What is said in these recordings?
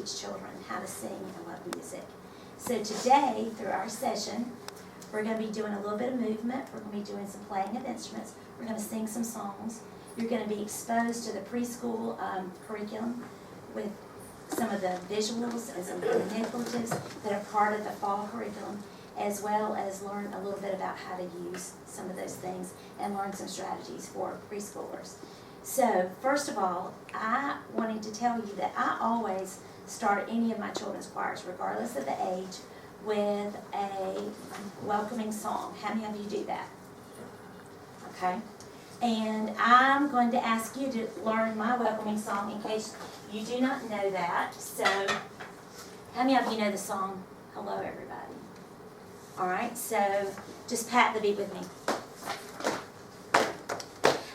teach children how to sing and love music. So today, through our session, we're going to be doing a little bit of movement. We're going to be doing some playing of instruments. We're going to sing some songs. You're going to be exposed to the preschool curriculum with some of the visuals and some of the manipulatives that are part of the fall curriculum, as well as learn a little bit about how to use some of those things and learn some strategies for preschoolers. So, first of all, I wanted to tell you that I always start any of my children's choirs, regardless of the age, with a welcoming song. How many of you do that? Okay. And I'm going to ask you to learn my welcoming song in case you do not know that. So, how many of you know the song, Hello Everybody? All right, so just pat the beat with me.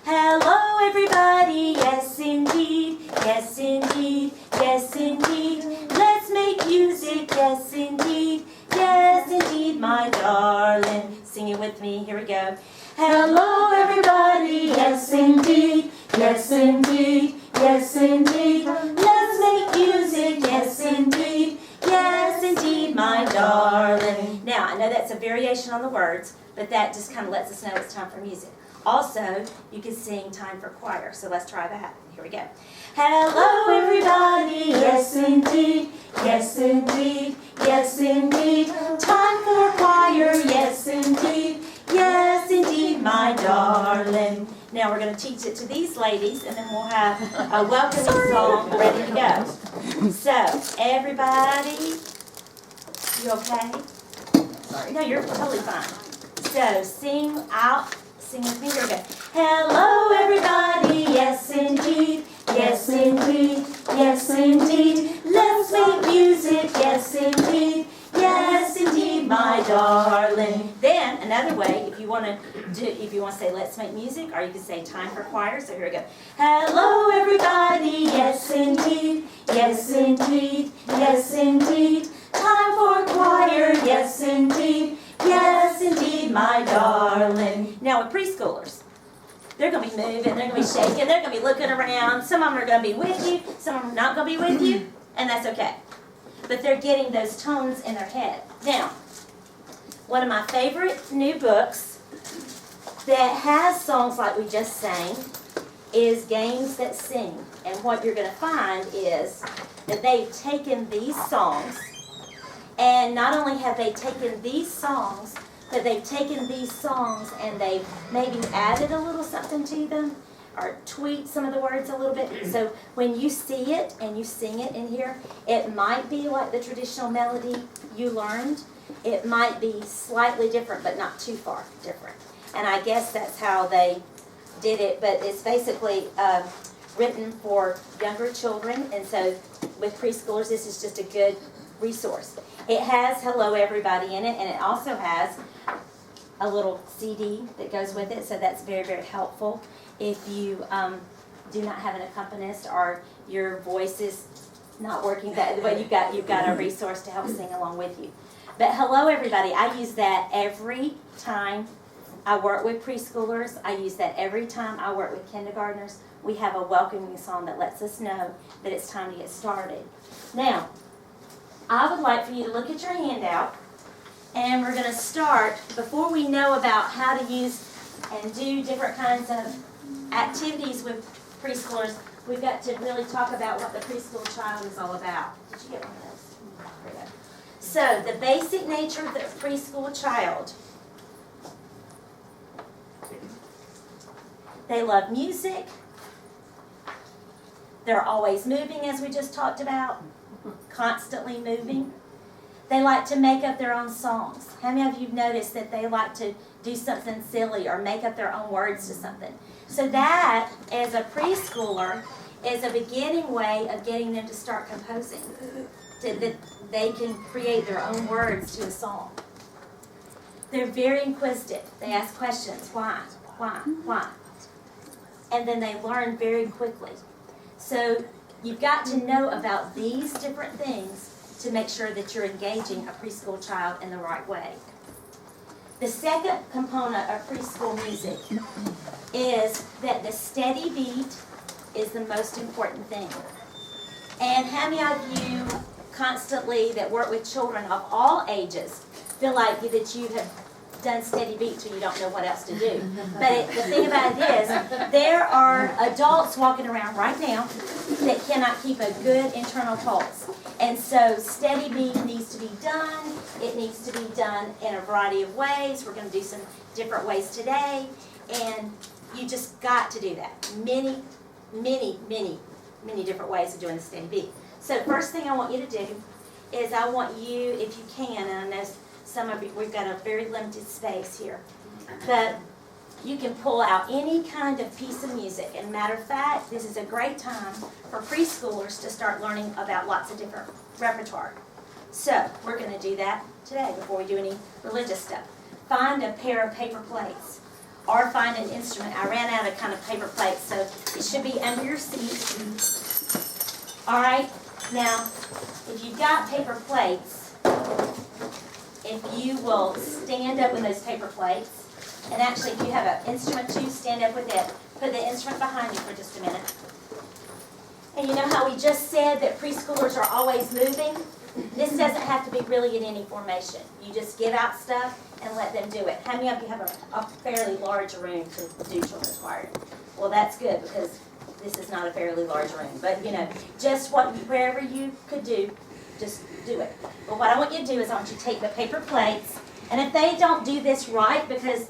Hello everybody, yes indeed, yes indeed, yes indeed. Let's make music, yes indeed, my darling. Sing it with me, here we go. Hello everybody, yes indeed, yes indeed, yes indeed. Let's make music, yes indeed, my darling. Now, I know that's a variation on the words, but that just kind of lets us know it's time for music. Also, you can sing time for choir, so let's try that. Here we go. Hello everybody, yes indeed, yes indeed, yes indeed. Time for choir, yes indeed, my darling. Now we're going to teach it to these ladies, and then we'll have a welcoming song ready to go. So, everybody, you okay? Sorry. No, you're totally fine. So, sing out. Sing with me. Here we go. Hello, everybody. Yes, indeed. Yes, indeed. Yes, indeed. Let's make music. Yes, indeed. Yes, indeed, my darling. Then another way, if you want to say let's make music, or you can say time for choir. So here we go. Hello, everybody. Yes, indeed. Yes, indeed. Yes, indeed. Time for choir. Yes, indeed. Yes, indeed, my darling. Now with preschoolers, they're going to be moving, they're going to be shaking, they're going to be looking around. Some of them are going to be with you, some of them are not going to be with you, and that's okay. But they're getting those tones in their head. Now, one of my favorite new books that has songs like we just sang is Games That Sing. And what you're going to find is that they've taken these songs, and not only have they taken these songs, but they've taken these songs and they've maybe added a little something to them or tweaked some of the words a little bit. So when you see it and you sing it in here, it might be like the traditional melody you learned. It might be slightly different, but not too far different. And I guess that's how they did it, but it's basically written for younger children. And so with preschoolers, this is just a good resource. It has Hello Everybody in it, and it also has a little CD that goes with it, so that's very, very helpful if you do not have an accompanist or your voice is not working that way. You've got a resource to help sing along with you. But Hello Everybody, I use that every time I work with preschoolers. I use that every time I work with kindergartners. We have a welcoming song that lets us know that it's time to get started. Now, I would like for you to look at your handout, and we're going to start, before we know about how to use and do different kinds of activities with preschoolers, we've got to really talk about what the preschool child is all about. Did you get one of those? There we go. So, the basic nature of the preschool child. They love music. They're always moving, as we just talked about. Constantly moving. They like to make up their own songs. How many of you have noticed that they like to do something silly or make up their own words to something? So that, as a preschooler, is a beginning way of getting them to start composing. That they can create their own words to a song. They're very inquisitive. They ask questions. Why? Why? Why? And then they learn very quickly. So you've got to know about these different things to make sure that you're engaging a preschool child in the right way. The second component of preschool music is that the steady beat is the most important thing. And how many of you constantly that work with children of all ages feel like that you have done steady beat till you don't know what else to do? But the thing about it is, there are adults walking around right now that cannot keep a good internal pulse. And so steady beat needs to be done. It needs to be done in a variety of ways. We're going to do some different ways today. And you just got to do that. Many different ways of doing the steady beat. So first thing I want you to do is I want you, if you can, and I know some of you, we've got a very limited space here, but you can pull out any kind of piece of music. And matter of fact, this is a great time for preschoolers to start learning about lots of different repertoire. So we're going to do that today before we do any religious stuff. Find a pair of paper plates or find an instrument. I ran out of kind of paper plates, so it should be under your seat. All right, now if you've got paper plates, if you will stand up with those paper plates, and actually if you have an instrument too, stand up with it. Put the instrument behind you for just a minute. And you know how we just said that preschoolers are always moving? This doesn't have to be really in any formation. You just give out stuff and let them do it. How many of you have a fairly large room to do children's choir? Well, that's good because this is not a fairly large room. But, you know, just wherever you could do, just do it. But what I want you to do is I want you to take the paper plates, and if they don't do this right because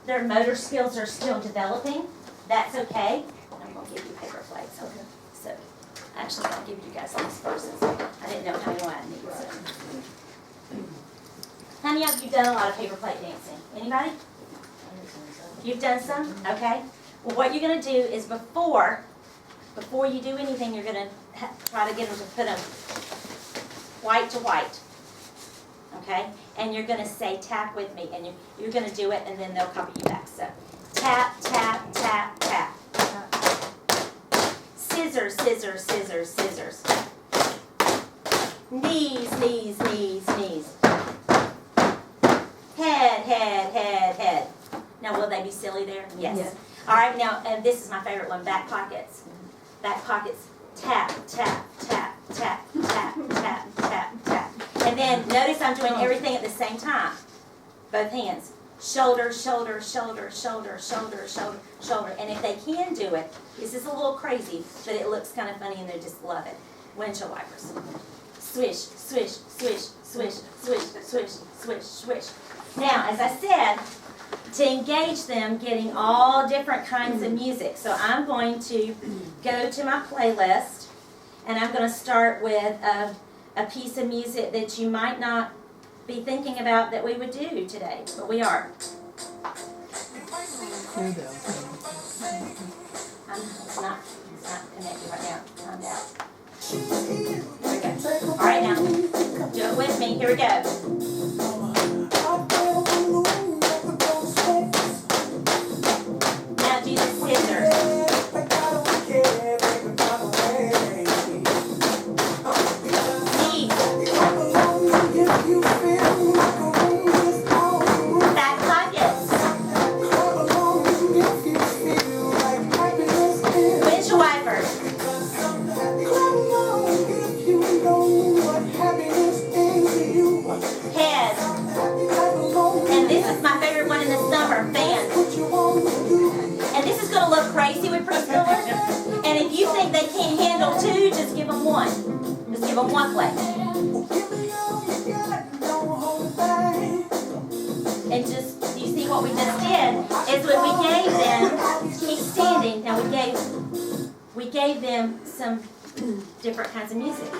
their motor skills are still developing, that's okay. I'm going to give you paper plates. Okay. So, actually, I'll give you guys these first. I didn't know how many I need. So. How many of you done a lot of paper plate dancing? Anybody? You've done some? Okay. Well, what you're going to do is before you do anything, you're going to try to get them to put them white to white. Okay? And you're going to say tap with me, and you're going to do it, and then they'll copy you back. So, tap, tap, tap, tap. Scissors, scissors, scissors, scissors. Knees, knees, knees, knees. Head, head, head, head. Now, will they be silly there? Yes. Yeah. All right, now, and this is my favorite one, back pockets. Back pockets, tap, tap, tap, tap, tap, tap, tap, tap. And then notice I'm doing everything at the same time. Both hands. Shoulder, shoulder, shoulder, shoulder, shoulder, shoulder, shoulder. And if they can do it, this is a little crazy, but it looks kind of funny and they just love it. Windshield wipers. Swish, swish, swish, swish, swish, swish, swish, swish. Now, as I said, to engage them, getting all different kinds of music. So I'm going to go to my playlist, and I'm going to start with a piece of music that you might not be thinking about that we would do today, but we are. It's not connected right now. Timed out. Here we go. All right, now, do it with me. Here we go. Now do the scissors. Crazy with preschoolers, and if you think they can't handle two, just give them one. Just give them one plate. And just, you see what we just did is when we gave them, keep standing, now we gave them some different kinds of music.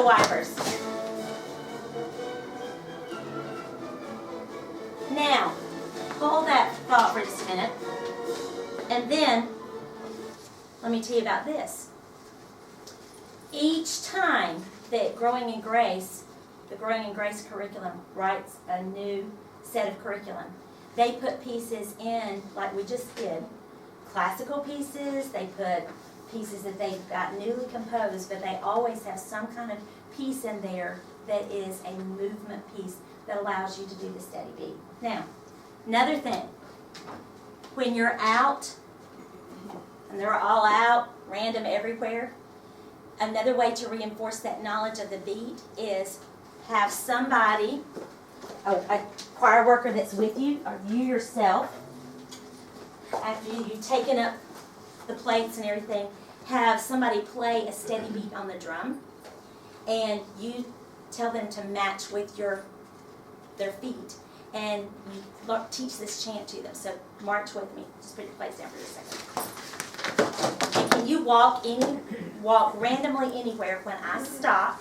Wipers. Now, hold that thought for just a minute. And then, let me tell you about this. Each time that Growing in Grace, the Growing in Grace curriculum writes a new set of curriculum, they put pieces in, like we just did, classical pieces, they put pieces that they've got newly composed, but they always have some kind of piece in there that is a movement piece that allows you to do the steady beat. Now, another thing, when you're out, and they're all out, random everywhere, another way to reinforce that knowledge of the beat is have somebody, a choir worker that's with you, or you yourself, after you've taken up the plates and everything, have somebody play a steady beat on the drum, and you tell them to match with their feet, and you teach this chant to them. So march with me. Just put your plates down for a second. And can you walk randomly anywhere? When I stop,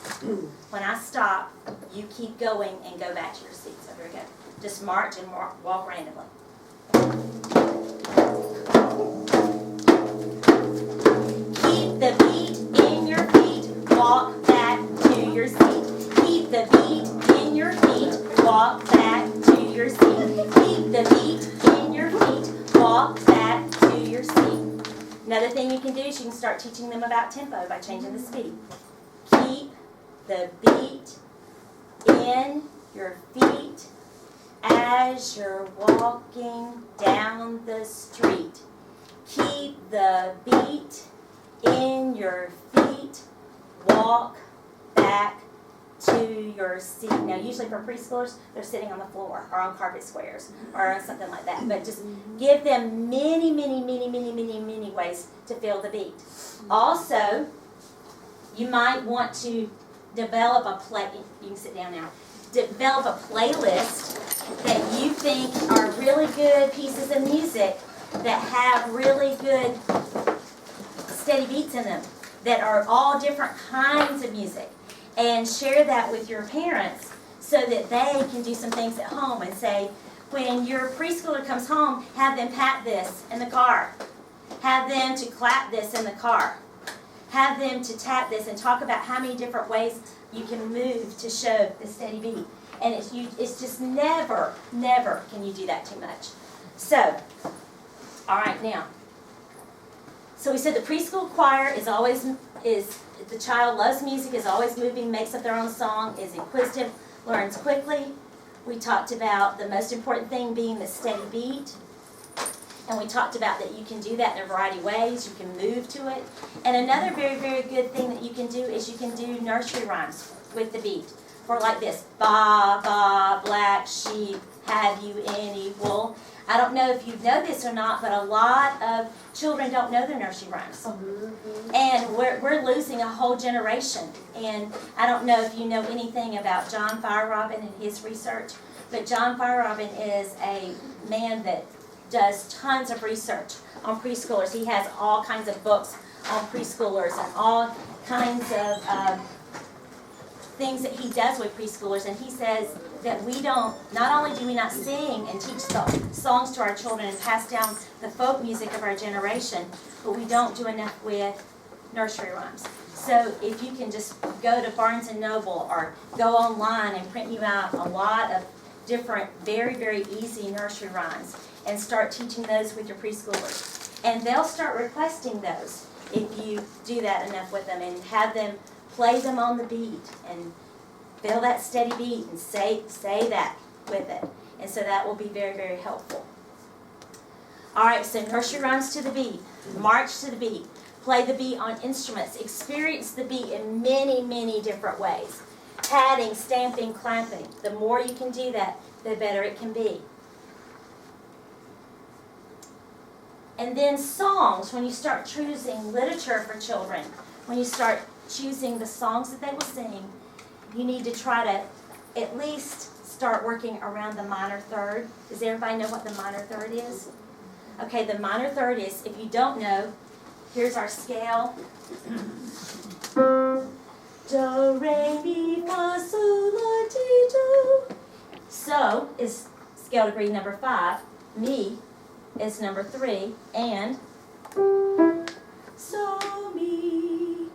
you keep going and go back to your seat. So here we go. Just march and walk randomly. Keep the beat in your feet, walk back to your seat. Keep the beat in your feet, walk back to your seat. Keep the beat in your feet, walk back to your seat. Another thing you can do is you can start teaching them about tempo by changing the speed. Keep the beat in your feet as you're walking down the street. Keep the beat in your feet, walk back to your seat. Now, usually for preschoolers, they're sitting on the floor or on carpet squares or on something like that. But just give them many ways to feel the beat. Also, you might want to develop you can sit down now. Develop a playlist that you think are really good pieces of music that have really good steady beats in them, that are all different kinds of music, and share that with your parents so that they can do some things at home and say, when your preschooler comes home, have them pat this in the car. Have them to clap this in the car. Have them to tap this and talk about how many different ways you can move to show the steady beat. And it's just never can you do that too much. So, all right, now. So we said the preschool choir is the child loves music, is always moving, makes up their own song, is inquisitive, learns quickly. We talked about the most important thing being the steady beat. And we talked about that you can do that in a variety of ways. You can move to it. And another very good thing that you can do is you can do nursery rhymes with the beat. For like this, ba, ba, black sheep, have you any wool? I don't know if you know this or not, but a lot of children don't know their nursery rhymes. And we're losing a whole generation. And I don't know if you know anything about John Firerobin and his research, but John Firerobin is a man that does tons of research on preschoolers. He has all kinds of books on preschoolers and all kinds of things that he does with preschoolers. And he says that not only do we not sing and teach songs to our children and pass down the folk music of our generation, but we don't do enough with nursery rhymes. So if you can just go to Barnes & Noble or go online and print you out a lot of different, very easy nursery rhymes and start teaching those with your preschoolers. And they'll start requesting those if you do that enough with them and have them play them on the beat and feel that steady beat and say that with it. And so that will be very helpful. All right, so nursery rhymes to the beat, march to the beat, play the beat on instruments, experience the beat in many different ways. Patting, stamping, clapping. The more you can do that, the better it can be. And then songs, when you start choosing literature for children, when you start choosing the songs that they will sing, you need to try to at least start working around the minor third. Does everybody know what the minor third is? Okay, the minor third is, if you don't know, here's our scale. Do, re, mi, fa, sol, la, ti, do. So is scale degree number 5. Mi is number 3. And so, mi.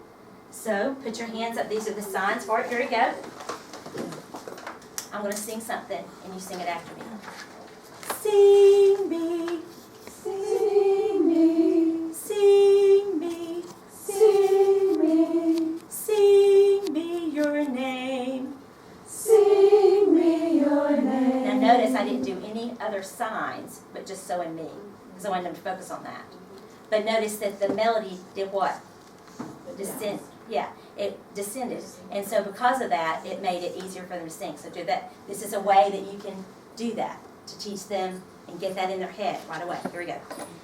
So put your hands up. These are the signs for it. Here we go. I'm going to sing something, and you sing it after me. Sing me, sing me, sing me, with just so and me, because I wanted them to focus on that. But notice that the melody did what? Descend. Yeah, it descended. And so because of that, it made it easier for them to sing. So do that. This is a way that you can do that, to teach them and get that in their head right away. Here we go.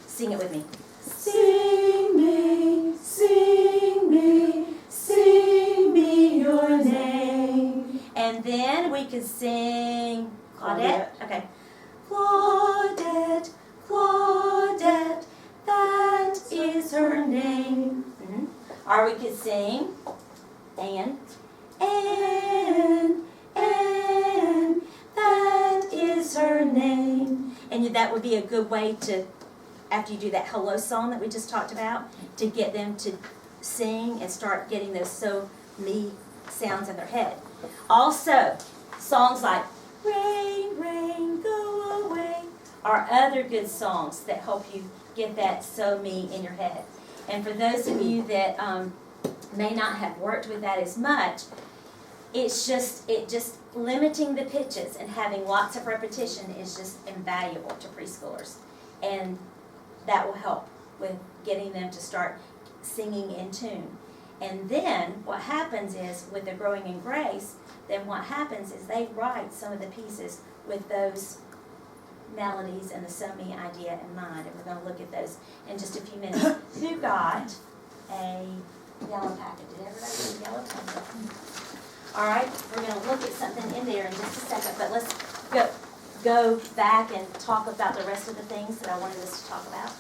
Sing it with me. Sing me, sing me, sing me your name. And then we could sing Claudette. Okay. Claudette, Claudette, that is her name. Or we could sing Anne, that is her name. And that would be a good way to, after you do that hello song that we just talked about, to get them to sing and start getting those so me sounds in their head. Also, songs like Rain, Rain, Go Away are other good songs that help you get that so me in your head. And for those of you that may not have worked with that as much, it just limiting the pitches and having lots of repetition is just invaluable to preschoolers. And that will help with getting them to start singing in tune. And then what happens is, with the Growing in Grace, then what happens is they write some of the pieces with those melodies and the so me idea in mind. And we're going to look at those in just a few minutes. Who got a yellow packet? Did everybody get a yellow packet? All right, we're going to look at something in there in just a second, but let's go back and talk about the rest of the things that I wanted us to talk about.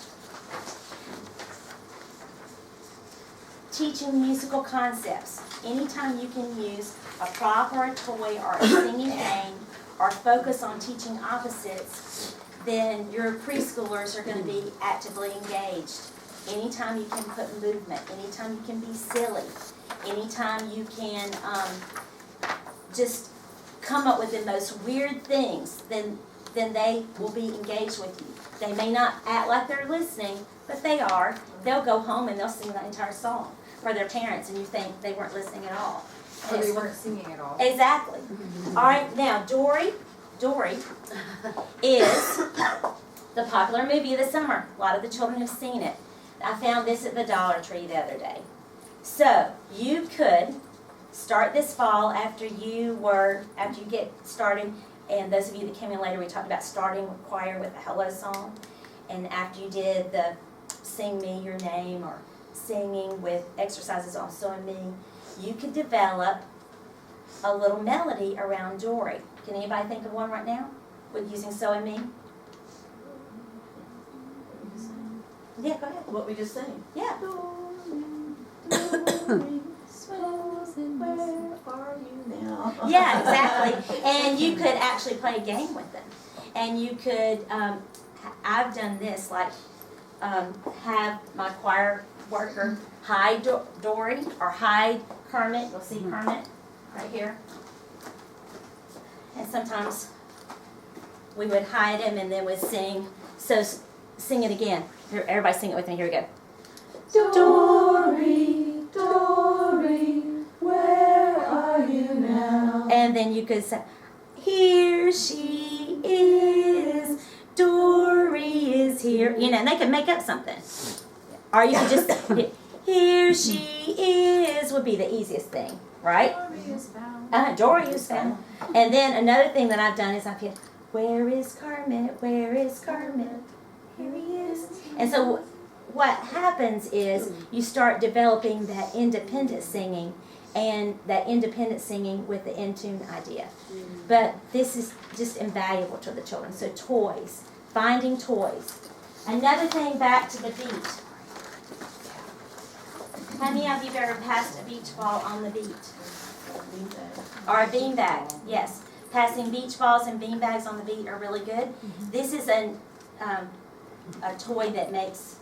Teaching musical concepts. Anytime you can use a prop or a toy or a singing game or focus on teaching opposites, then your preschoolers are going to be actively engaged. Anytime you can put movement, anytime you can be silly, anytime you can just come up with the most weird things, then they will be engaged with you. They may not act like they're listening, but they are. They'll go home and they'll sing the entire song for their parents, and you think they weren't listening at all. Or they weren't singing at all. Exactly. All right, now Dory is the popular movie of the summer. A lot of the children have seen it. I found this at the Dollar Tree the other day. So you could start this fall after you get started, and those of you that came in later, we talked about starting with choir with a hello song, and after you did the sing me your name or singing with exercises on so and me, you could develop a little melody around Dory. Can anybody think of one right now with using so and me? Yeah, go ahead. What we just sang. Yeah. Where are you now? Yeah, exactly. And you could actually play a game with them. And you could, I've done this, like have my choir worker hide Dory or hide Kermit. You'll see Kermit right here. And sometimes we would hide him and then we'd sing. So sing it again. Here, everybody sing it with me. Here we go. Dory, Dory, where are you now? And then you could say, here she is, Dory is here. You know, and they could make up something. Or you could just, here she is would be the easiest thing, right? Dory is found. Dory is found. And then another thing that I've done is I've hit, where is Kermit? Where is Kermit? Here he is. And so what happens is you start developing that independent singing, and that independent singing with the in-tune idea. But this is just invaluable to the children. So toys, finding toys. Another thing, back to the beat. How many of you have ever passed a beach ball on the beat? Or a beanbag, yes. Passing beach balls and beanbags on the beat are really good. This is a toy that makes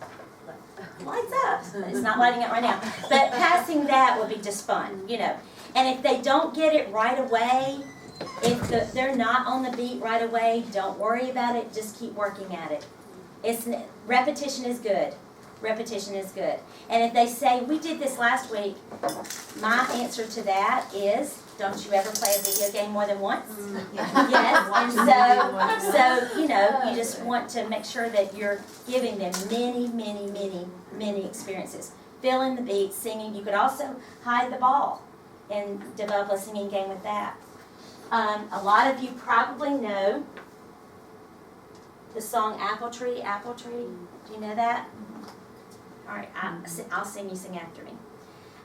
lights up. It's not lighting up right now. But passing that would be just fun, you know. And if they don't get it right away, if they're not on the beat right away, don't worry about it. Just keep working at it. Repetition is good. repetition is good. And if they say, we did this last week, my answer to that is, don't you ever play a video game more than once? Yes, and so you know, you just want to make sure that you're giving them many experiences. Fill in the beat, singing. You could also hide the ball and develop a singing game with that. A lot of you probably know the song Apple Tree, Apple Tree. Do you know that? All right, I'll sing, you sing after me.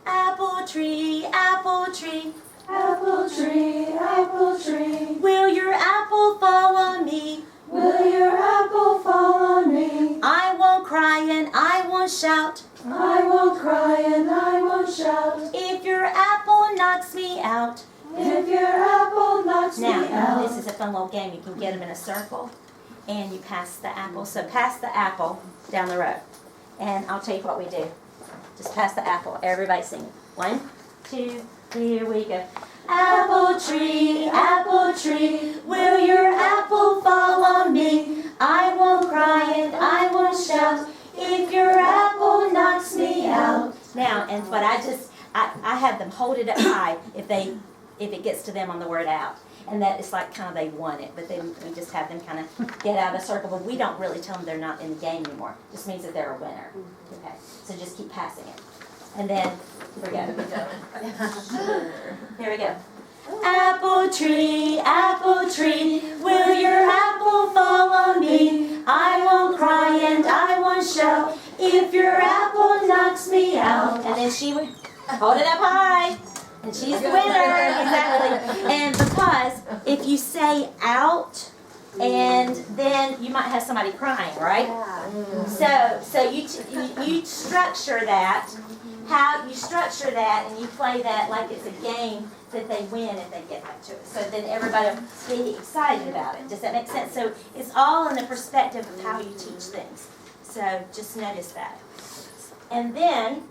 Apple tree, apple tree. Apple tree, apple tree. Will your apple fall on me? Will your apple fall on me? I won't cry and I won't shout. I won't cry and I won't shout. If your apple knocks me out. If your apple knocks me Now, out. this is a fun little game. You can get them in a circle and you pass the apple. So pass the apple down the road. And I'll tell you what we do. Just pass the apple. Everybody sing. 1, 2, here we go. Apple tree, will your apple fall on me? I won't cry and I won't shout if your apple knocks me out. Now, and what I have them hold it up high if it gets to them on the word out. And that is like kind of they want it, but then we just have them kind of get out of the circle. But we don't really tell them they're not in the game anymore. It just means that they're a winner. Okay, so just keep passing it. And then, here we go. Here we go. Apple tree, will your apple fall on me? I won't cry and I won't shout if your apple knocks me out. And then she would hold it up high. And she's the winner, exactly. And because if you say out, and then you might have somebody crying, right? So you structure that. How you structure that, and you play that like it's a game that they win if they get back to it. So then everybody will be excited about it. Does that make sense? So it's all in the perspective of how you teach things. So just notice that. And then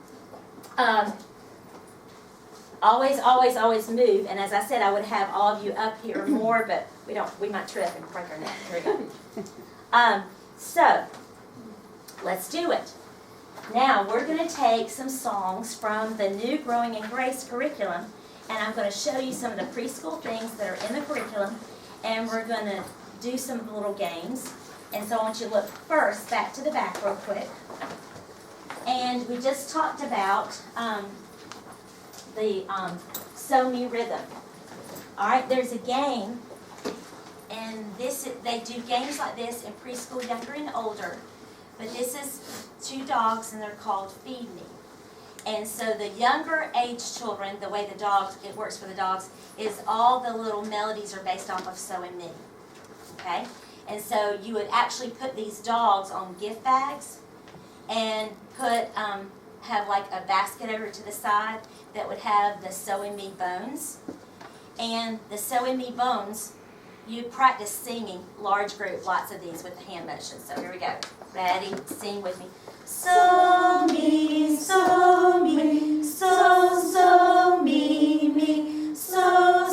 always move. And as I said, I would have all of you up here more, but we might trip and break our neck. Here we go. So let's do it. Now we're going to take some songs from the new Growing in Grace curriculum, and I'm going to show you some of the preschool things that are in the curriculum, and we're going to do some little games. And so I want you to look first back to the back real quick. And we just talked about the So Me rhythm. All right, there's a game, and they do games like this in preschool, younger and older. But this is 2 dogs, and they're called Feed Me. And so the younger age children, the way it works for the dogs, is all the little melodies are based off of So and Me. Okay? And so you would actually put these dogs on gift bags and have like a basket over to the side that would have the So and Me bones. And the So and Me bones, you practice singing, large group, lots of these with the hand motion. So here we go. Ready? Sing with me. So me, so me, so me, me. So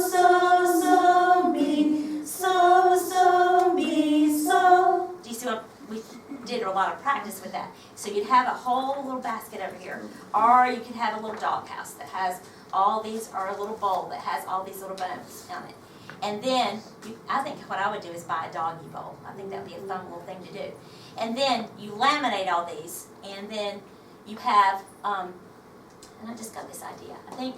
me, so me, so. Do you see what we did a lot of practice with that? So you'd have a whole little basket over here, or you could have a little doghouse that has all these, or a little bowl that has all these little bones on it. And then, I think what I would do is buy a doggy bowl. I think that would be a fun little thing to do. And then you laminate all these, and then you have, and I just got this idea. I think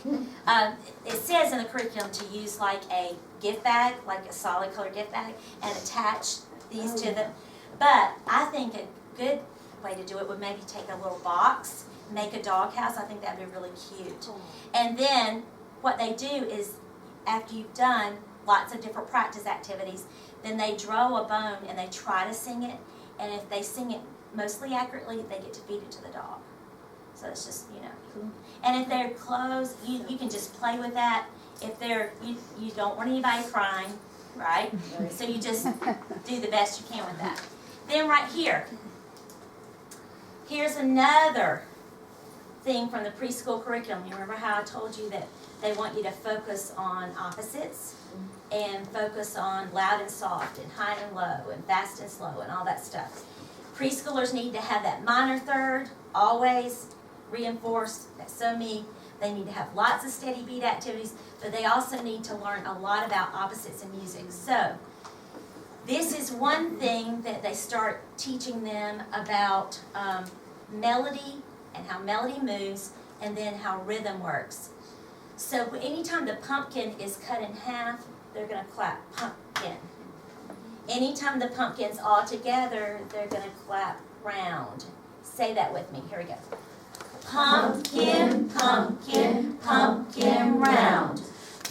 it says in the curriculum to use like a gift bag, like a solid color gift bag, and attach these to them. But I think a good way to do it would maybe take a little box, make a dog house. I think that would be really cute. And then what they do is, after you've done lots of different practice activities, then they draw a bone and they try to sing it, and if they sing it mostly accurately, they get to feed it to the dog. So it's just, And if they're close, you can just play with that. If you don't want anybody crying, right? So you just do the best you can with that. Then right here, here's another thing from the preschool curriculum. You remember how I told you that they want you to focus on opposites and focus on loud and soft and high and low and fast and slow and all that stuff. Preschoolers need to have that minor third, always reinforced, that's so me. They need to have lots of steady beat activities, but they also need to learn a lot about opposites in music. So, this is one thing that they start teaching them about melody and how melody moves, and then how rhythm works. So anytime the pumpkin is cut in half, they're going to clap pumpkin. Anytime the pumpkin's all together, they're going to clap round. Say that with me. Here we go. Pumpkin, pumpkin, pumpkin round.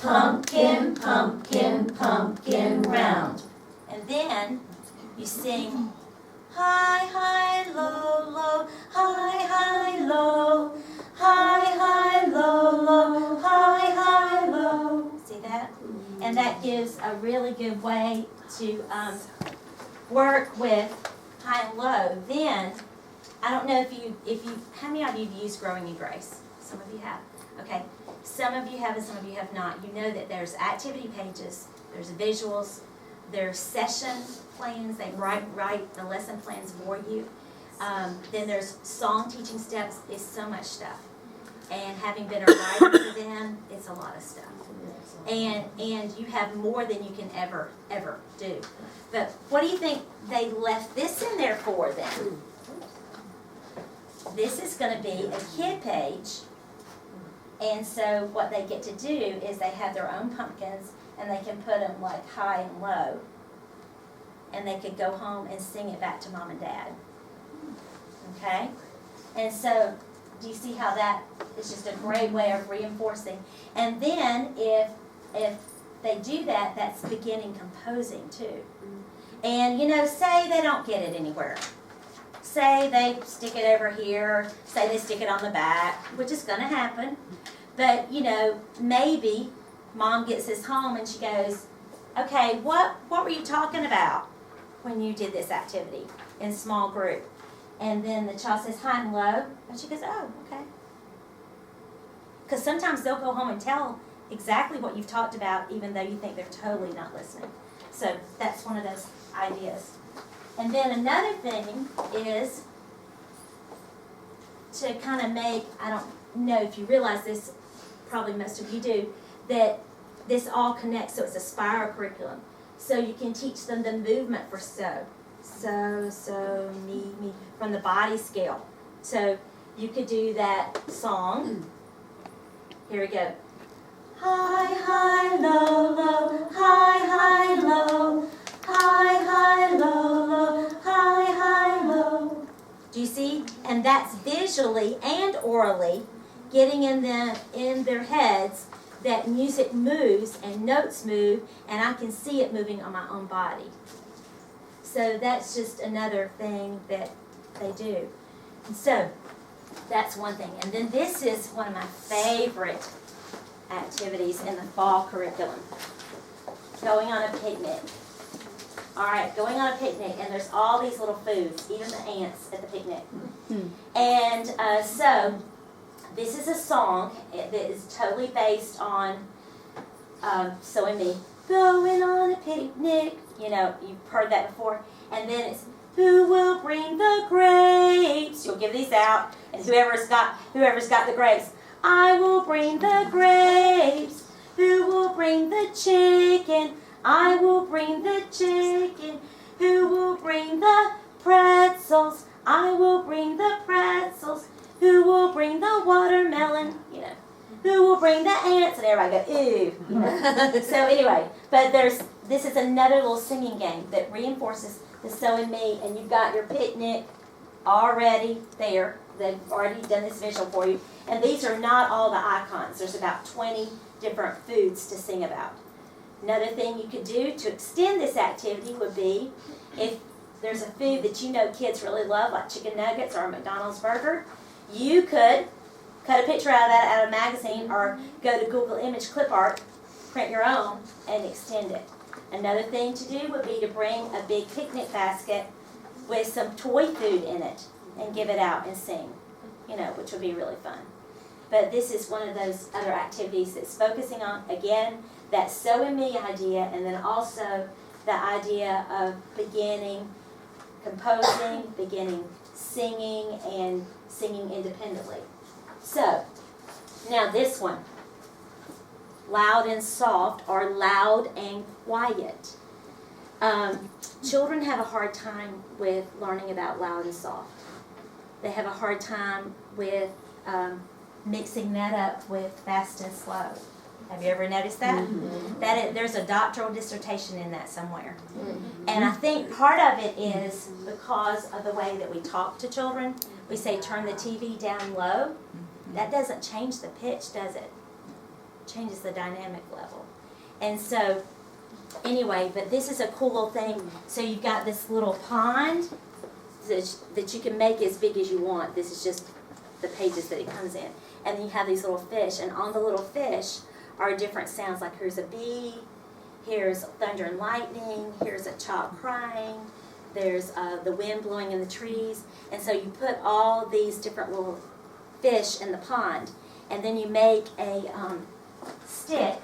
Pumpkin, pumpkin, pumpkin round. And then you sing high, high, low, low, high, high, low, high, high, low, low, high, high, low. See that? And that gives a really good way to work with high and low. Then, I don't know if you, how many of you have used Growing in Grace? Some of you have. Okay. Some of you have and some of you have not. You know that there's activity pages, there's visuals, there's session plans. They write the lesson plans for you. Then there's song teaching steps. It's so much stuff. And having been a writer for them, it's a lot of stuff. And you have more than you can ever do. But what do you think they left this in there for then? This is going to be a kid page. And so what they get to do is they have their own pumpkins, and they can put them like high and low. And they could go home and sing it back to mom and dad. Okay? And so, do you see how that is just a great way of reinforcing? And then if they do that, that's beginning composing too. And say they don't get it anywhere. Say they stick it over here, say they stick it on the back, which is going to happen. But, maybe mom gets this home and she goes, okay, what were you talking about when you did this activity in small group? And then the child says high and low, and she goes, oh, okay. Because sometimes they'll go home and tell exactly what you've talked about, even though you think they're totally not listening. So that's one of those ideas. And then another thing is to kind of make, I don't know if you realize this, probably most of you do, that this all connects, so it's a spiral curriculum. So you can teach them the movement for so, me, from the body scale. So you could do that song. Here we go. High, high, low, low, high, high, low, high, high, low, low, high, high, low. Do you see? And that's visually and orally getting in their heads that music moves and notes move, and I can see it moving on my own body. So that's just another thing that they do. And so that's one thing. And then this is one of my favorite activities in the fall curriculum. Going on a picnic. All right, going on a picnic, and there's all these little foods, even the ants at the picnic. And so this is a song that is totally based on So and Me. Going on a picnic. You've heard that before. And then it's, who will bring the grapes? You'll give these out, and whoever's got the grapes. I will bring the grapes. Who will bring the chicken? I will bring the chicken. Who will bring the pretzels? I will bring the pretzels. Who will bring the watermelon? Who will bring the ants? And everybody go, ew. So anyway, but this is another little singing game that reinforces the So and Me, and you've got your picnic already there. They've already done this visual for you. And these are not all the icons. There's about 20 different foods to sing about. Another thing you could do to extend this activity would be, if there's a food that kids really love, like chicken nuggets or a McDonald's burger, you could cut a picture out of that out of a magazine, or go to Google Image Clip Art, print your own, and extend it. Another thing to do would be to bring a big picnic basket with some toy food in it and give it out and sing, which would be really fun. But this is one of those other activities that's focusing on, again, that So and Me idea, and then also the idea of beginning composing, beginning singing, and singing independently. So, now this one, loud and soft, or loud and quiet. Children have a hard time with learning about loud and soft. They have a hard time with mixing that up with fast and slow. Have you ever noticed that? There's a doctoral dissertation in that somewhere. And I think part of it is because of the way that we talk to children. We say turn the TV down low. That doesn't change the pitch, does it? It changes the dynamic level. And so, anyway, but this is a cool little thing. So you've got this little pond that you can make as big as you want. This is just the pages that it comes in. And then you have these little fish, and on the little fish are different sounds, like here's a bee, here's thunder and lightning, here's a child crying, there's the wind blowing in the trees. And so you put all these different little fish in the pond, and then you make a stick,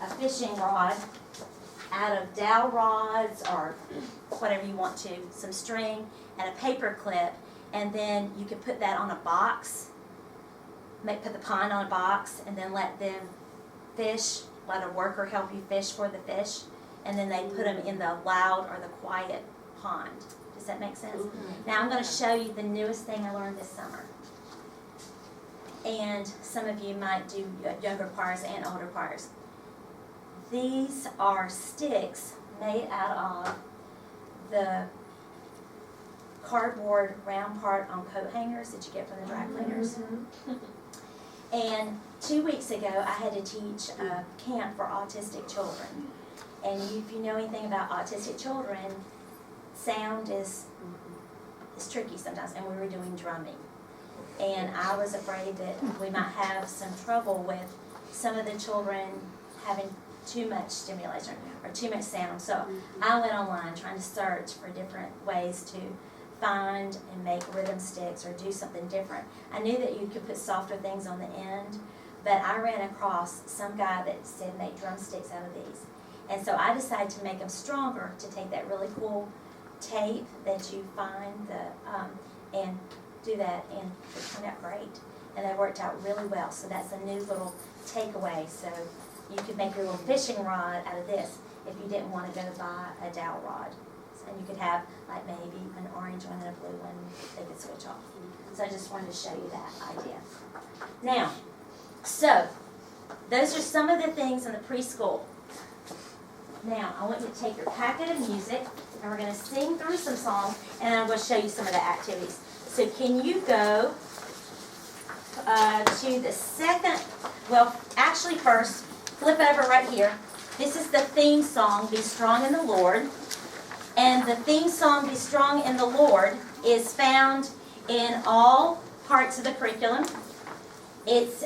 a fishing rod, out of dowel rods or whatever you want to, some string and a paper clip, and then you can put that on a box, put the pond on a box, and then let them fish, let a worker help you fish for the fish, and then they put them in the loud or the quiet pond. Does that make sense? Now I'm going to show you the newest thing I learned this summer. And some of you might do younger choirs and older choirs. These are sticks made out of the cardboard round part on coat hangers that you get from the dry cleaners. And 2 weeks ago, I had to teach a camp for autistic children. And if you know anything about autistic children, sound is tricky sometimes, and we were doing drumming. And I was afraid that we might have some trouble with some of the children having too much stimulation or too much sound. So I went online trying to search for different ways to find and make rhythm sticks or do something different. I knew that you could put softer things on the end, but I ran across some guy that said make drumsticks out of these. And so I decided to make them stronger, to take that really cool tape that you find and do that, and it turned out great. And they worked out really well. So that's a new little takeaway. So you could make your little fishing rod out of this if you didn't want to go buy a dowel rod. And you could have like maybe an orange one and a blue one they could switch off. So I just wanted to show you that idea. Now, so those are some of the things in the preschool. Now, I want you to take your packet of music, and we're going to sing through some songs, and I'm going to show you some of the activities. So can you go to the second, well, actually first, flip over right here. This is the theme song, Be Strong in the Lord. And the theme song, Be Strong in the Lord, is found in all parts of the curriculum. It's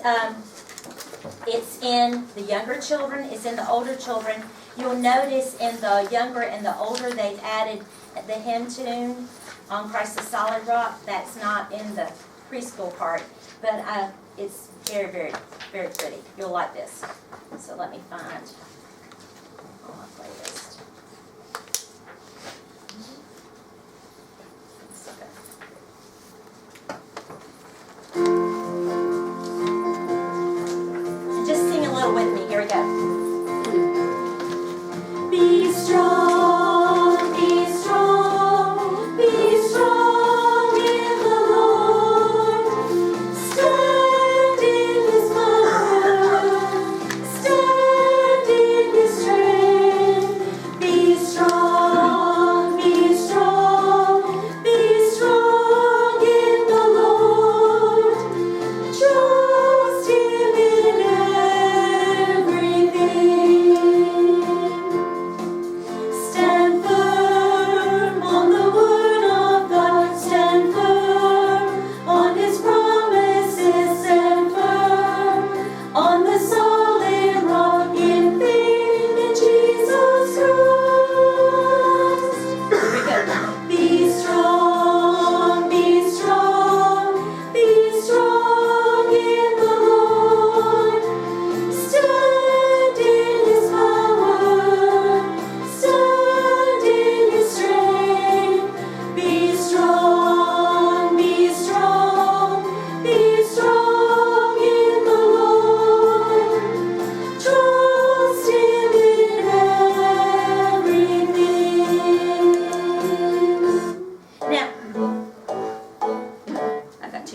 in the younger children, it's in the older children. You'll notice in the younger and the older, they've added the hymn tune, On Christ the Solid Rock. That's not in the preschool part, but it's very, very, very pretty. You'll like this. So let me find on my playlist. So just sing a little with me. Here we go. Be strong, be strong, be strong in the Lord. Stand in His power, stand in His strength.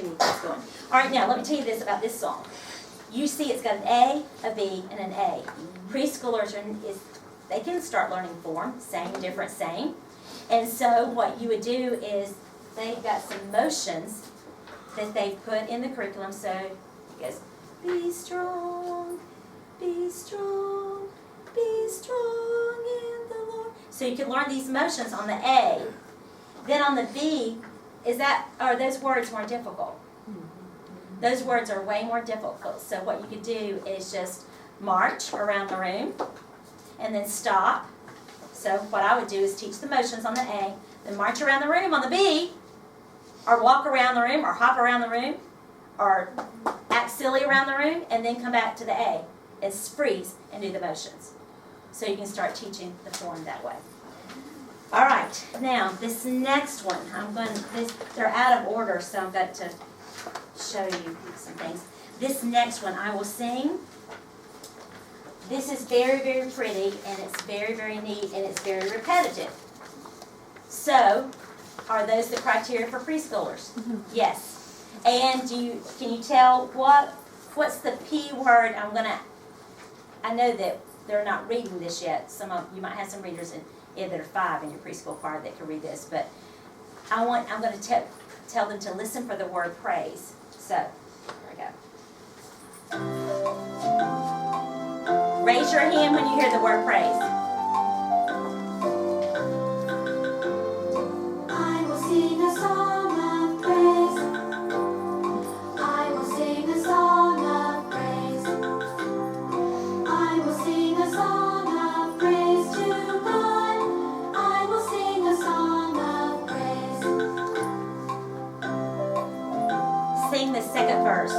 what's going. All right, now let me tell you this about this song. You see it's got an A, a B, and an A. Preschoolers they can start learning form, same, different, same. And so what you would do is they've got some motions that they've put in the curriculum. So it goes, be strong, be strong, be strong in the Lord. So you can learn these motions on the A. Then on the B, are those words more difficult? Those words are way more difficult. So what you could do is just march around the room and then stop. So what I would do is teach the motions on the A, then march around the room on the B, or walk around the room, or hop around the room, or act silly around the room, and then come back to the A and freeze and do the motions. So you can start teaching the form that way. All right, now this next one, they're out of order, so I've got to show you some things. This next one I will sing. This is very, very pretty, and it's very, very neat, and it's very repetitive. So, are those the criteria for preschoolers? Mm-hmm. Yes. And can you tell what's the P word? I know that they're not reading this yet. You might have some readers that are 5 in your preschool choir that can read this, but I'm going to tell them to listen for the word praise. So, here we go. Raise your hand when you hear the word praise. I will sing a song of praise. I will sing a song of praise. I will sing a song of praise to God. I will sing a song of praise. Sing the second verse.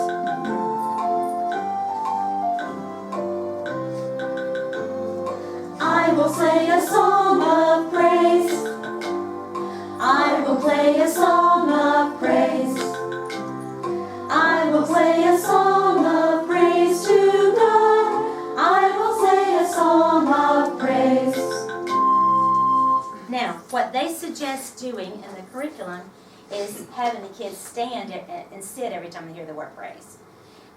I will play a song of praise. I will play a song of praise. I will play a song of praise to God. I will say a song of praise. Now, what they suggest doing in the curriculum is having the kids stand and sit every time they hear the word praise.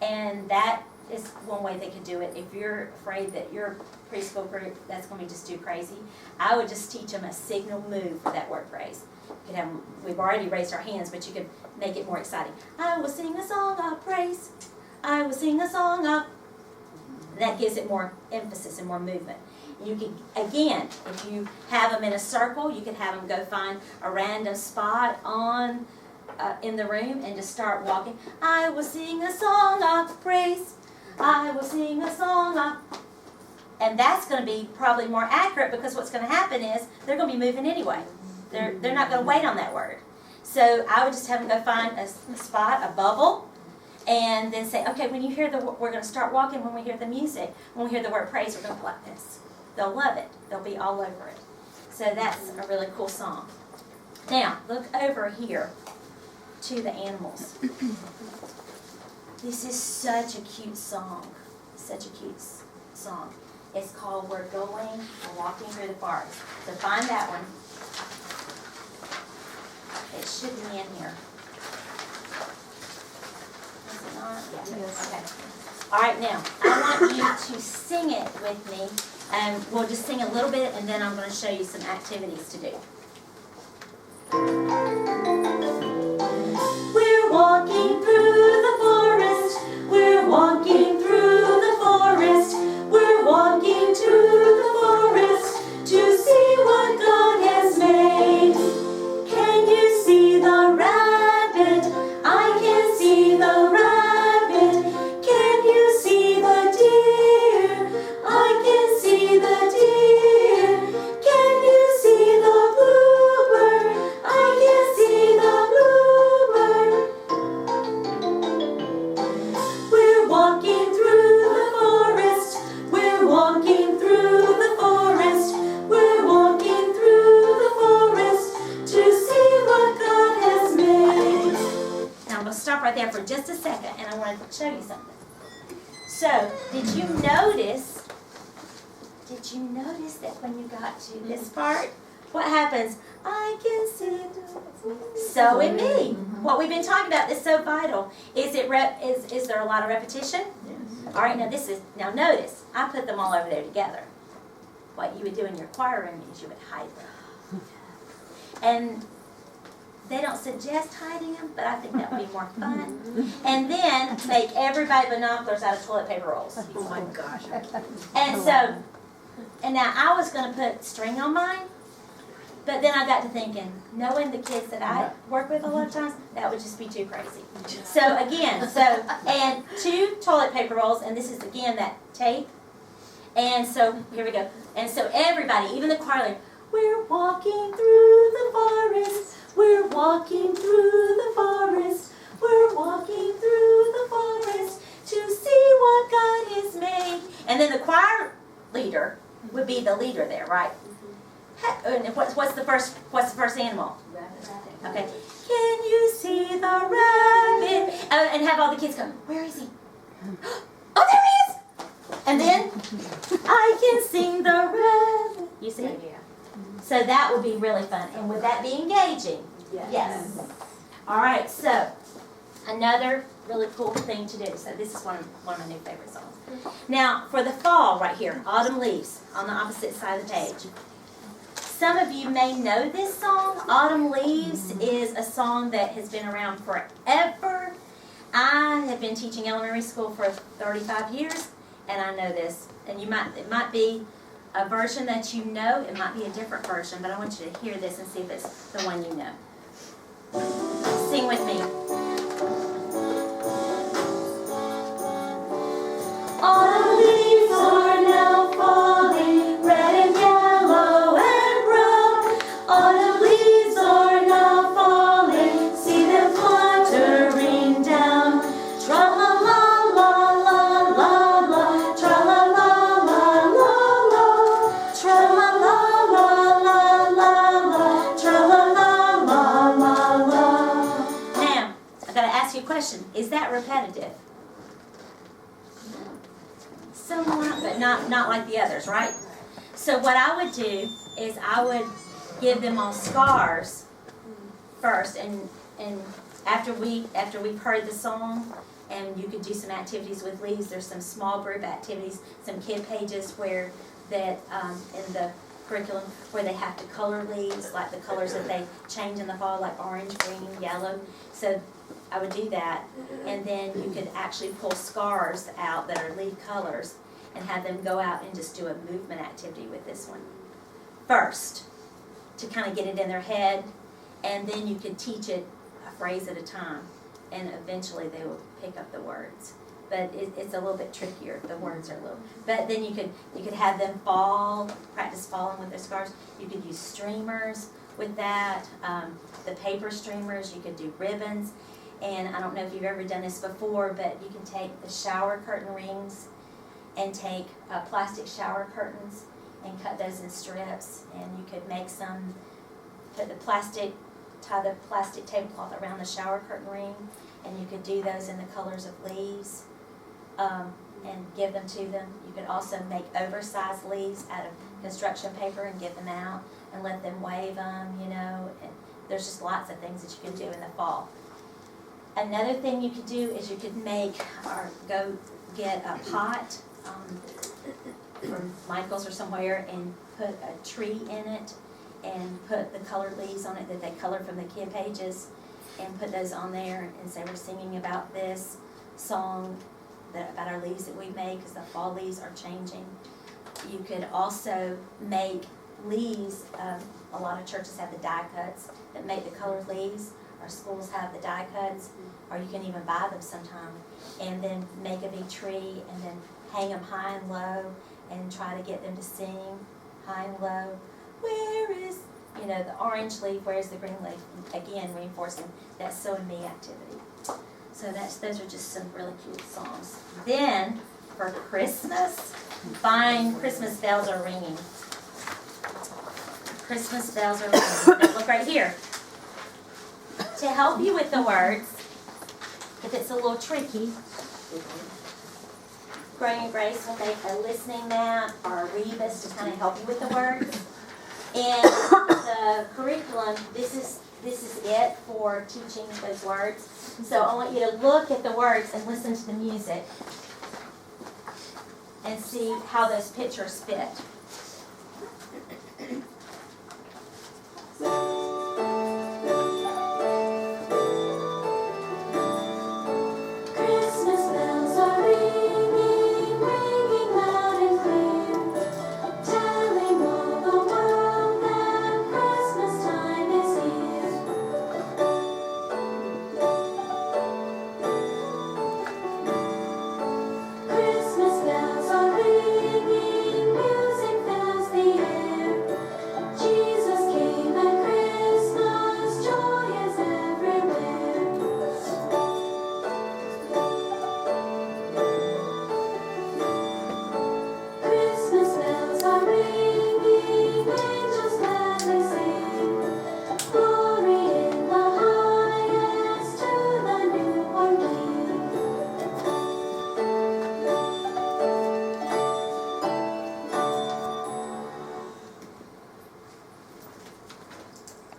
And that is one way they could do it. If you're afraid that your preschool group, that's going to be just too crazy, I would just teach them a signal move for that word praise. You could have them, we've already raised our hands, but you could make it more exciting. I will sing a song of praise. I will sing a song of... That gives it more emphasis and more movement. You can, again, if you have them in a circle, you can have them go find a random spot in the room and just start walking. I will sing a song of praise. I will sing a song of... And that's going to be probably more accurate, because what's going to happen is they're going to be moving anyway. They're not going to wait on that word. So I would just have them go find a spot, a bubble, and then say, okay, when you hear we're going to start walking when we hear the music. When we hear the word praise, we're going to go like this. They'll love it. They'll be all over it. So that's a really cool song. Now, look over here to the animals. This is such a cute song. Such a cute song. It's called We're Going, We're Walking Through the Forest. So find that one. It should be in here. Is it not? Yeah. Yes. Okay. All right, now, I want you to sing it with me. And we'll just sing a little bit, and then I'm going to show you some activities to do. We're walking through the forest. We're walking through the forest. We're walking to the forest to see what God has made. Can you see the rabbit? I can see the rabbit. Can you see the deer? I can see the deer. Can you see the bluebird? I can see the bluebird. We're walking through the forest. We're walking through the forest. We're walking through the forest to see what God has made. Now, I'm going to stop right there for just a second, and I want to show you something. So, did you notice that when you got to this part, what happens? I can see it. So in me. What we've been talking about is so vital. Is there a lot of repetition? Yes. All right, now notice, I put them all over there together. What you would do in your choir room is you would hide them. And they don't suggest hiding them, but I think that would be more fun. And then make everybody binoculars out of toilet paper rolls. Oh my gosh. And now I was going to put string on mine, but then I got to thinking, knowing the kids that I work with a lot of times, that would just be too crazy. So again, and 2 toilet paper rolls, and this is again that tape. And so, here we go. And so everybody, even the choir leader, we're walking through the forest, we're walking through the forest, we're walking through the forest to see what God has made. And then the choir leader would be the leader there, right? And what's the first animal? Okay. Can you see the rabbit? And have all the kids go, where is he? Oh, there he is! And then, I can sing the rabbit. You see? Yeah. So that would be really fun. And would that be engaging? Yes. All right, so another really cool thing to do. So this is one of my new favorite songs. Now, for the fall right here, Autumn Leaves, on the opposite side of the page. Some of you may know this song. Autumn Leaves is a song that has been around forever. I have been teaching elementary school for 35 years, and I know this. And it might be a version that you know. It might be a different version, but I want you to hear this and see if it's the one you know. Sing with me. Autumn leaves are now falling, red and yellow and brown. Autumn leaves are now falling, see them fluttering down. Tra-la-la-la-la-la-la, tra-la-la-la-la-la, tra-la-la-la-la-la, tra-la-la-la-la-la. Now, I've got to ask you a question. Is that repetitive? Somewhat, but not like the others, right? So what I would do is I would give them all scars first, and after we've heard the song, and you could do some activities with leaves. There's some small group activities, some kid pages where that in the curriculum where they have to color leaves, like the colors that they change in the fall, like orange, green, yellow. So I would do that, and then you could actually pull scars out that are leaf colors and have them go out and just do a movement activity with this one first to kind of get it in their head, and then you could teach it a phrase at a time, and eventually they will pick up the words. But it's a little bit trickier. The words are a little. But then you could have them practice falling with their scars. You could use streamers with that, the paper streamers. You could do ribbons. And I don't know if you've ever done this before, but you can take the shower curtain rings and take plastic shower curtains and cut those in strips. And you could make some, tie the plastic tablecloth around the shower curtain ring, and you could do those in the colors of leaves and give them to them. You could also make oversized leaves out of construction paper and give them out and let them wave them, you know. And there's just lots of things that you can do in the fall. Another thing you could do is you could make or go get a pot from Michael's or somewhere and put a tree in it and put the colored leaves on it that they colored from the kid pages and put those on there and say we're singing about this song about our leaves that we made because the fall leaves are changing. You could also make leaves. A lot of churches have the die cuts that make the colored leaves. Our schools have the die cuts, or you can even buy them sometime, and then make a big tree and then hang them high and low and try to get them to sing high and low. Where is, the orange leaf, where's the green leaf? Again, reinforcing that So and Me activity. So those are just some really cute songs. Then, for Christmas, fine Christmas bells are ringing. Christmas bells are ringing. Now look right here. To help you with the words, if it's a little tricky, Gray and Grace will make a listening map or a rebus to kind of help you with the words. And the curriculum, this is it for teaching those words. So I want you to look at the words and listen to the music and see how those pictures fit. Christmas bells are ringing, ringing loud and clear, telling all the world that Christmas time is here. Christmas bells are ringing, music fills the air. Jesus came at Christmas, joy is everywhere. Christmas bells are ringing, angels gladly sing. Glory in the highest to the newborn King.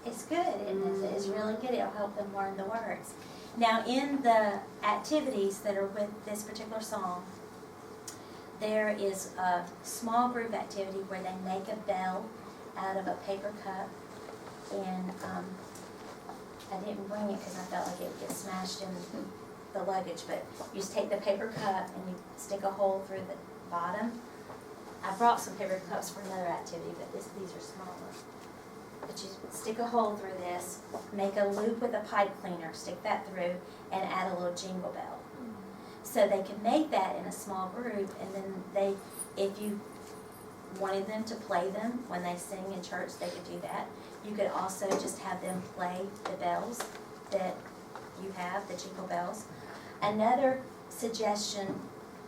It's good, and it's really good. It'll help them learn the words. Now, in the activities that are with this particular song, there is a small group activity where they make a bell out of a paper cup, and I didn't bring it because I felt like it would get smashed in the luggage, but you just take the paper cup and you stick a hole through the bottom. I brought some paper cups for another activity, but these are smaller. But you stick a hole through this, make a loop with a pipe cleaner, stick that through, and add a little jingle bell. So they can make that in a small group, and then if you wanted them to play them when they sing in church, they could do that. You could also just have them play the bells that you have, the jingle bells. Another suggestion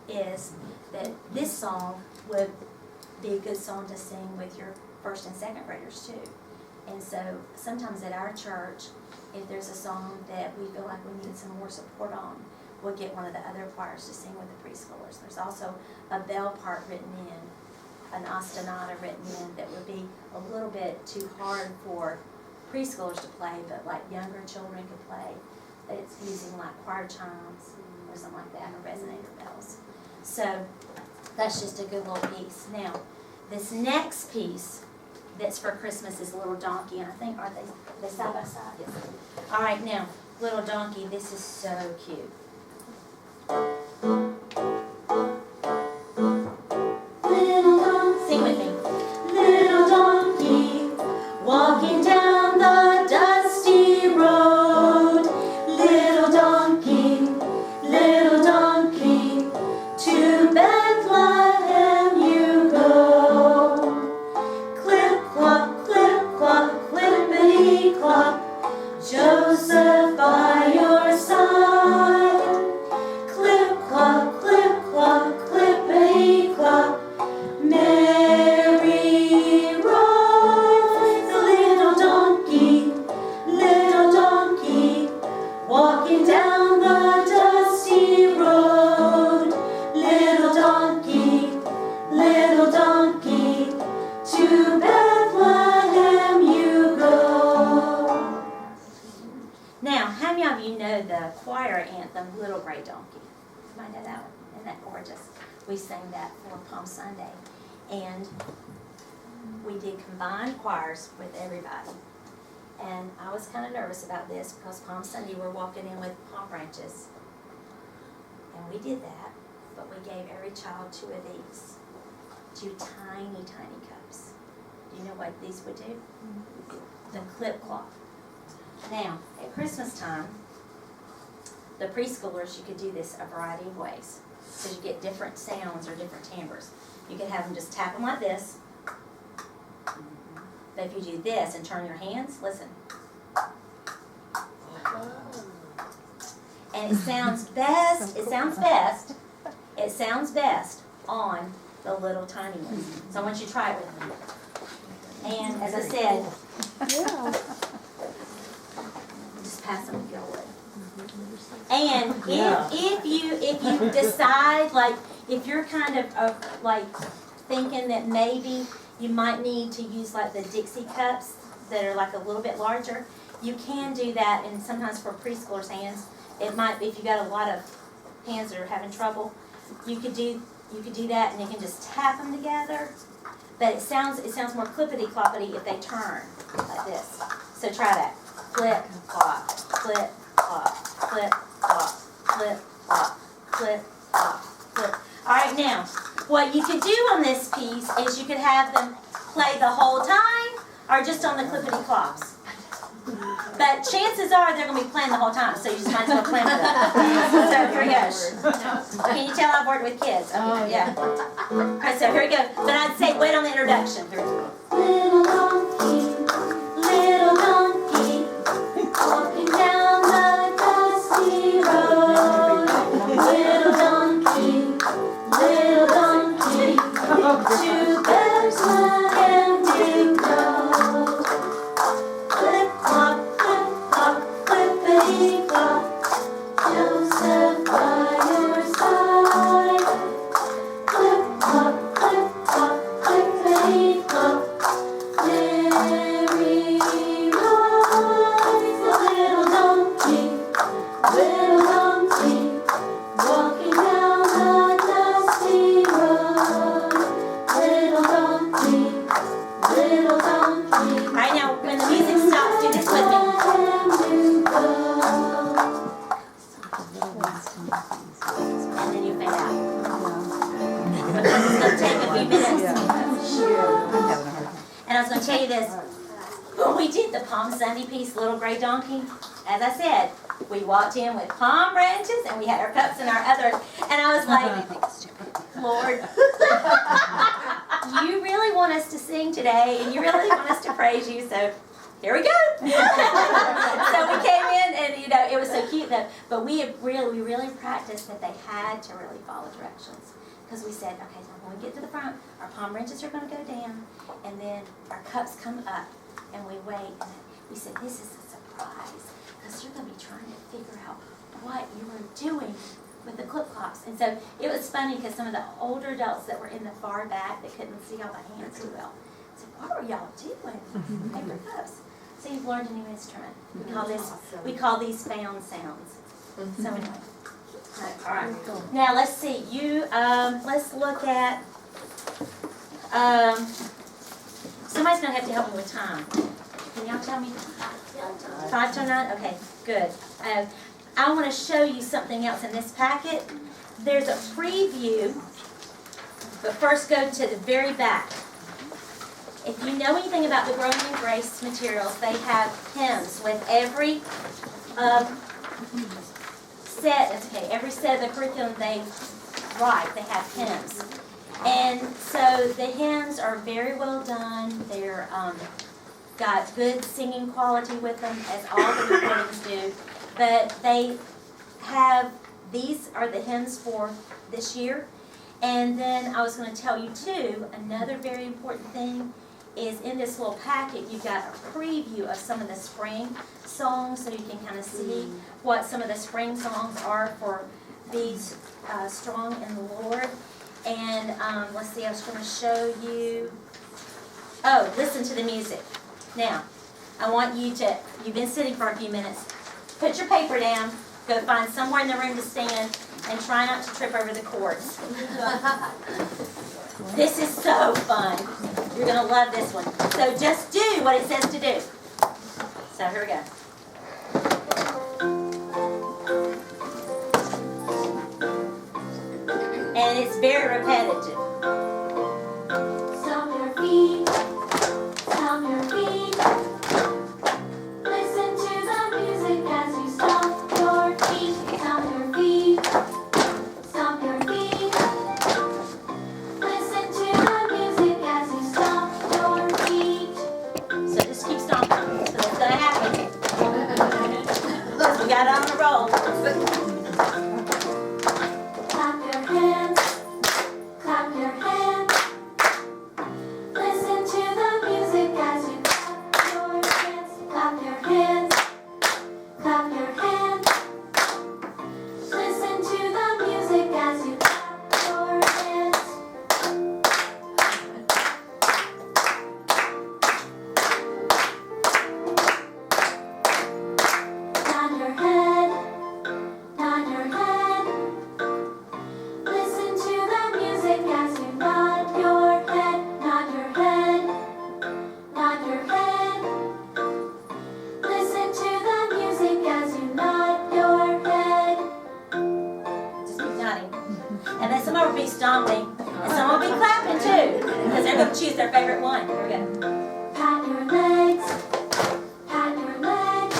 is that this song would be a good song to sing with your first and second graders too. And so sometimes at our church, if there's a song that we feel like we need some more support on, we'll get one of the other choirs to sing with the preschoolers. There's also a bell part written in, an ostinata written in that would be a little bit too hard for preschoolers to play, but like younger children could play. It's using like choir chimes or something like that, or resonator bells. So that's just a good little piece. Now, this next piece that's for Christmas is Little Donkey, and I think, are they side by side? Yes. All right, now, Little Donkey, this is so cute. Little donkey, Sing with me. little donkey, walking down the dusty road. Little donkey, to Bethlehem you go. Clip clop, clippity clop, Joseph by your side. Clip clop, clippity clop, Mary rides. The little donkey, walking down the dusty road. Little donkey, to Bethlehem you go. Now, how many of you know the choir anthem, Little Gray Donkey? You might know that one. Isn't that gorgeous? We sang that for Palm Sunday. And we did combined choirs with everybody. And I was kind of nervous about this because Palm Sunday we're walking in with palm branches. And we did that, but we gave every child 2 of these. 2 tiny, tiny cups. Do you know what these would do? The clip cloth. Now, at Christmas time, the preschoolers, you could do this a variety of ways. So you get different sounds or different timbres. You could have them just tap them like this. But if you do this and turn your hands, listen. And it sounds best on the little tiny ones. So I want you to try it with me. And as I said, just pass them Gilwood. And if you decide, like, if you're kind of like thinking that maybe you might need to use like the Dixie cups that are like a little bit larger, you can do that, and sometimes for preschoolers' hands, it might, if you got a lot of hands that are having trouble, you could do that, and you can just tap them together. But it sounds more clippity-cloppity if they turn like this. So try that. Clip, clop, clip, clop, clip, clop, clip, clop, clip, clop, clip. All right, now, what you could do on this piece is you could have them play the whole time or just on the clippity-clops. But chances are they're going to be playing the whole time, so you just might as well play with them. So here we go. Can you tell I've worked with kids? Oh, yeah. All right, so here we go. But I'd say wait on the introduction. Here we go. Little donkey, walking down the dusty road. Little donkey, to Bethlehem did go. Clip clop, clippity clop, Joseph by your side. Clip clop, clippity clop, Mary rides the little donkey, walking down the dusty road. Little donkey. All right, now when the music stops, do this with me. And then you fade out. Because it's going to take a few minutes. And I was going to tell you this. When we did the Palm Sunday piece, Little Gray Donkey, as I said, we walked in with palm branches and we had our cups and our others. And I was like, Lord, you really want us to sing today and you really want us to praise you. So here we go. So we came in and, it was so cute. But we really practiced that they had to really follow directions. Because we said, okay, so when we get to the front, our palm branches are going to go down, and then our cups come up, and we wait. And we said, this is a surprise, because you're going to be trying to figure out what you were doing with the clip-clops. And so it was funny, because some of the older adults that were in the far back that couldn't see all the hands too well said, what were y'all doing with paper cups? So you've learned a new instrument. We call these found sounds. So anyway. All right. Now let's see. Let's look at. Somebody's gonna have to help me with time. Can y'all tell me? 5 to 9. Okay, good. I want to show you something else in this packet. There's a preview, but first go to the very back. If you know anything about the Growing in Grace materials, they have hymns with every every set of the curriculum they write, they have hymns. And so the hymns are very well done. They're got good singing quality with them, as all the recordings do. But they have, these are the hymns for this year. And then I was going to tell you too, another very important thing is in this little packet, you've got a preview of some of the spring songs, so you can kind of see what some of the spring songs are for these strong in the Lord. And let's see, I was going to show you. Oh, listen to the music. Now, I want you to, you've been sitting for a few minutes, put your paper down, go find somewhere in the room to stand, and try not to trip over the chords. This is so fun. You're going to love this one. So just do what it says to do. So here we go. And it's very repetitive. Stomp your feet, stomp your feet. Listen to the music as you stomp your feet. Stomp your feet, stomp your feet. Listen to the music as you stomp your feet. So just keep stomping. So that's going to happen. We got it on the roll. Clap your hands, clap your And then someone will be stomping, and someone will be clapping too, because they're going to choose their favorite one. Here we go. Pat your legs, pat your legs.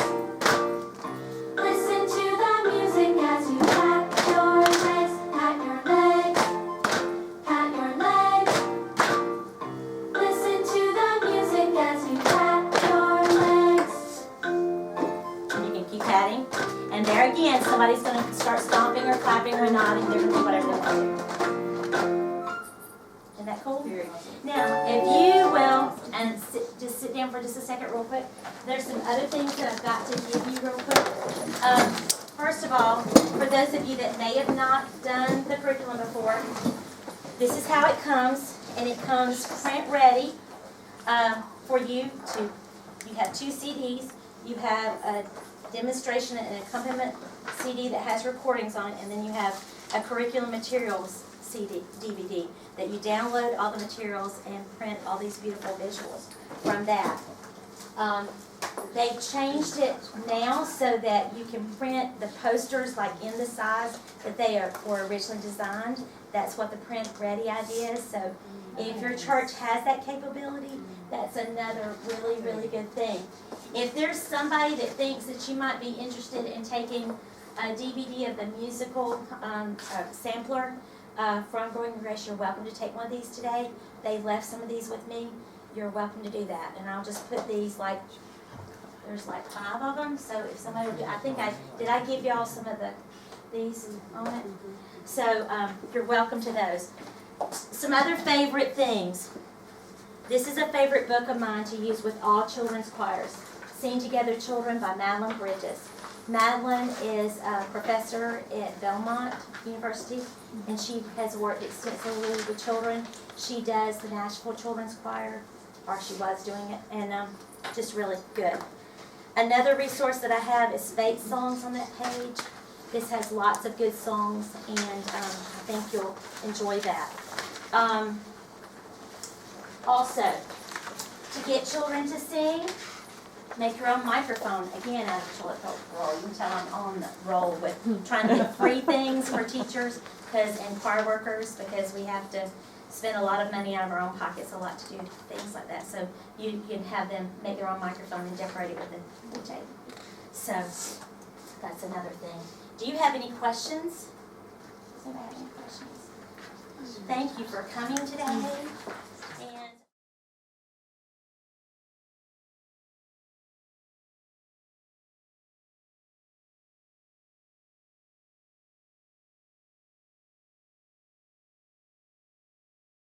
Listen to the music as you pat your legs, pat your legs, pat your legs. Listen to the music as you pat your legs. And you can keep patting. And there again, somebody's going to start stomping or clapping or nodding. They're going to do whatever they want to do. Isn't that cool? Now, if you will, and just sit down for just a second real quick. There's some other things that I've got to give you real quick. First of all, for those of you that may have not done the curriculum before, this is how it comes, and it comes print ready for you to, you have 2 CDs, you have a demonstration and accompaniment CD that has recordings on it, and then you have a curriculum materials DVD that you download all the materials and print all these beautiful visuals from that. They've changed it now so that you can print the posters like in the size that they were originally designed. That's what the print ready idea is. So if your church has that capability, that's another really, really good thing. If there's somebody that thinks that you might be interested in taking a DVD of the musical sampler from Goin, you're welcome to take one of these today. They left some of these with me. You're welcome to do that. And I'll just put these there's 5 of them. So if somebody would, did I give y'all some of these on it? So you're welcome to those. Some other favorite things. This is a favorite book of mine to use with all children's choirs. Sing Together Children by Madeline Bridges. Madeline is a professor at Belmont University, and she has worked extensively with children. She does the Nashville Children's Choir, or she was doing it, and just really good. Another resource that I have is Faith Songs on that page. This has lots of good songs, and I think you'll enjoy that. Also, to get children to sing, make your own microphone. Again, I told it roll. You can tell I'm on the roll with trying to get free things for teachers and choir workers, because we have to spend a lot of money out of our own pockets a lot to do things like that. So you can have them make their own microphone and decorate it with a tape. So that's another thing. Do you have any questions? Does anybody have any questions? Thank you for coming today.